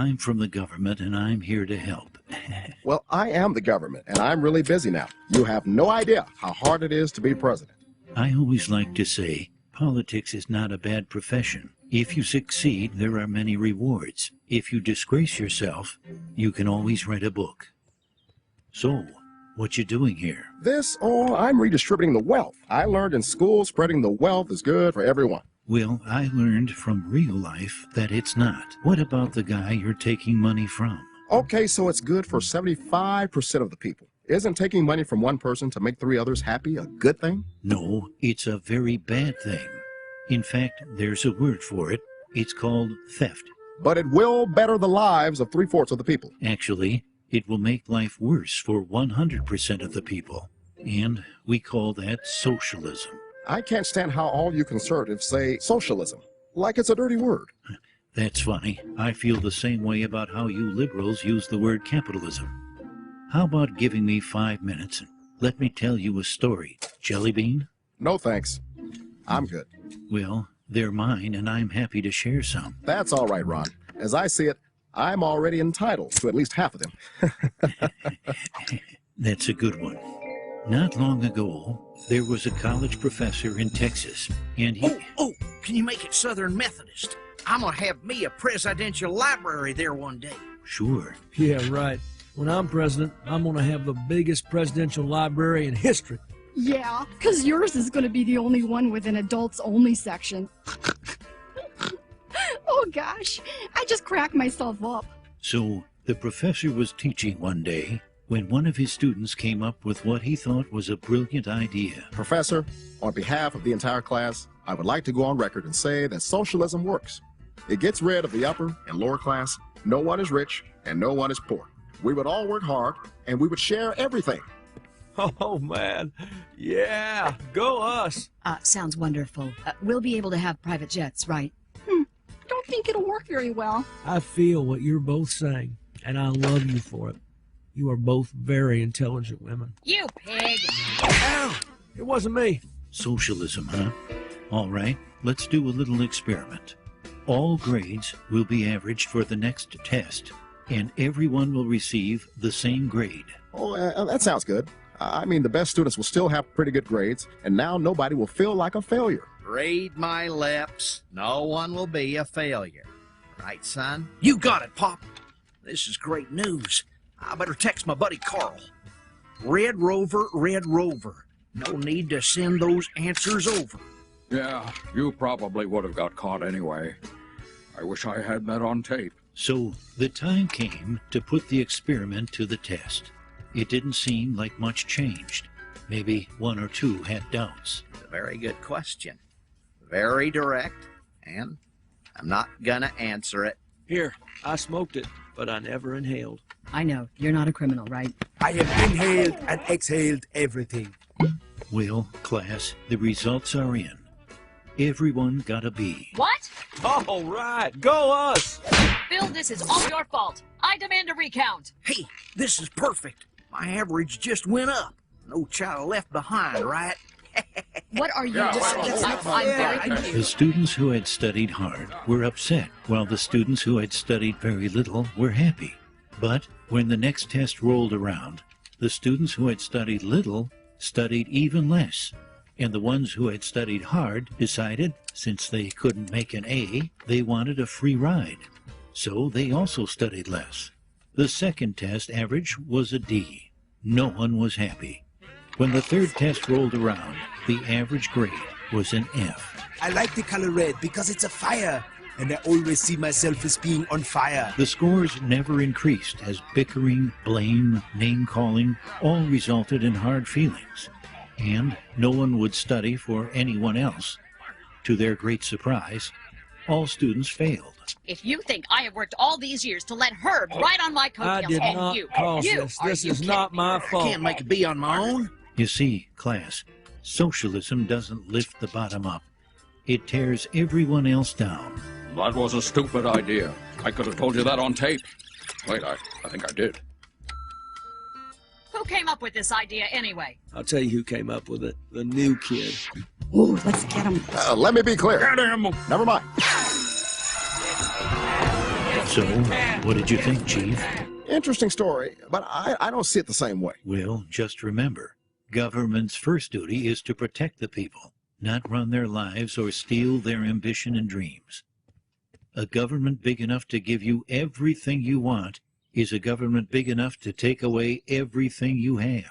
I'm from the government, and I'm here to help. Well, I am the government, and I'm really busy now. You have no idea how hard it is to be president. I always like to say, politics is not a bad profession. If you succeed, there are many rewards. If you disgrace yourself, you can always write a book. So, what you doing here? I'm redistributing the wealth. I learned in school spreading the wealth is good for everyone. Well, I learned from real life that it's not. What about the guy you're taking money from? Okay, so it's good for 75% of the people. Isn't taking money from one person to make 3 others happy a good thing? No, it's a very bad thing. In fact, there's a word for it. It's called theft. But it will better the lives of 3/4 of the people. Actually, it will make life worse for 100% of the people. And we call that socialism. I can't stand how all you conservatives say socialism, like it's a dirty word. That's funny. I feel the same way about how you liberals use the word capitalism. How about giving me 5 minutes and let me tell you a story? Jelly bean? No thanks. I'm good. Well, they're mine, and I'm happy to share some. That's all right, Ron. As I see it, I'm already entitled to at least half of them. That's a good one. Not long ago, there was a college professor in Texas, and he... Oh, can you make it Southern Methodist? I'm gonna have me a presidential library there one day. Sure. Yeah, right. When I'm president, I'm gonna have the biggest presidential library in history. Yeah, because yours is going to be the only one with an adults-only section. Oh, gosh. I just cracked myself up. So, the professor was teaching one day when one of his students came up with what he thought was a brilliant idea. Professor, on behalf of the entire class, I would like to go on record and say that socialism works. It gets rid of the upper and lower class. No one is rich and no one is poor. We would all work hard and we would share everything. Oh, man. Yeah, go us. Sounds wonderful. We'll be able to have private jets, right? Don't think it'll work very well. I feel what you're both saying, and I love you for it. You are both very intelligent women. You pig! Ow! It wasn't me. Socialism, huh? All right, let's do a little experiment. All grades will be averaged for the next test, and everyone will receive the same grade. Oh, that sounds good. I mean, the best students will still have pretty good grades, and now nobody will feel like a failure. Read my lips. No one will be a failure. Right, son? You got it, Pop. This is great news. I better text my buddy Carl. Red Rover, Red Rover. No need to send those answers over. Yeah, you probably would have got caught anyway. I wish I had that on tape. So the time came to put the experiment to the test. It didn't seem like much changed. Maybe 1 or 2 had doubts. It's a very good question. Very direct, and I'm not gonna answer it. Here, I smoked it, but I never inhaled. I know, you're not a criminal, right? I have inhaled and exhaled everything. Well, class, the results are in. Everyone got a B. What? All right, go us! Bill, this is all your fault. I demand a recount. Hey, this is perfect. My average just went up. No child left behind, right? What are you discussing? I'm very confused. The students who had studied hard were upset, while the students who had studied very little were happy. But when the next test rolled around, the students who had studied little studied even less. And the ones who had studied hard decided, since they couldn't make an A, they wanted a free ride. So they also studied less. The second test average was a D. No one was happy. When the third test rolled around, the average grade was an F. I like the color red because it's a fire, and I always see myself as being on fire. The scores never increased as bickering, blame, name-calling all resulted in hard feelings. And no one would study for anyone else. To their great surprise, all students failed. If you think I have worked all these years to let Herb ride on my coattails, I did and not you, cause this. This is not my fault. I can't make a B on my own. You see, class, socialism doesn't lift the bottom up. It tears everyone else down. That was a stupid idea. I could have told you that on tape. Wait, I think I did. Who came up with this idea anyway? I'll tell you who came up with it. The new kid. Ooh, let's get him. Let me be clear. Get him! Never mind. So, what did you think, Chief? Interesting story, but I don't see it the same way. Well, just remember, government's first duty is to protect the people, not run their lives or steal their ambition and dreams. A government big enough to give you everything you want is a government big enough to take away everything you have.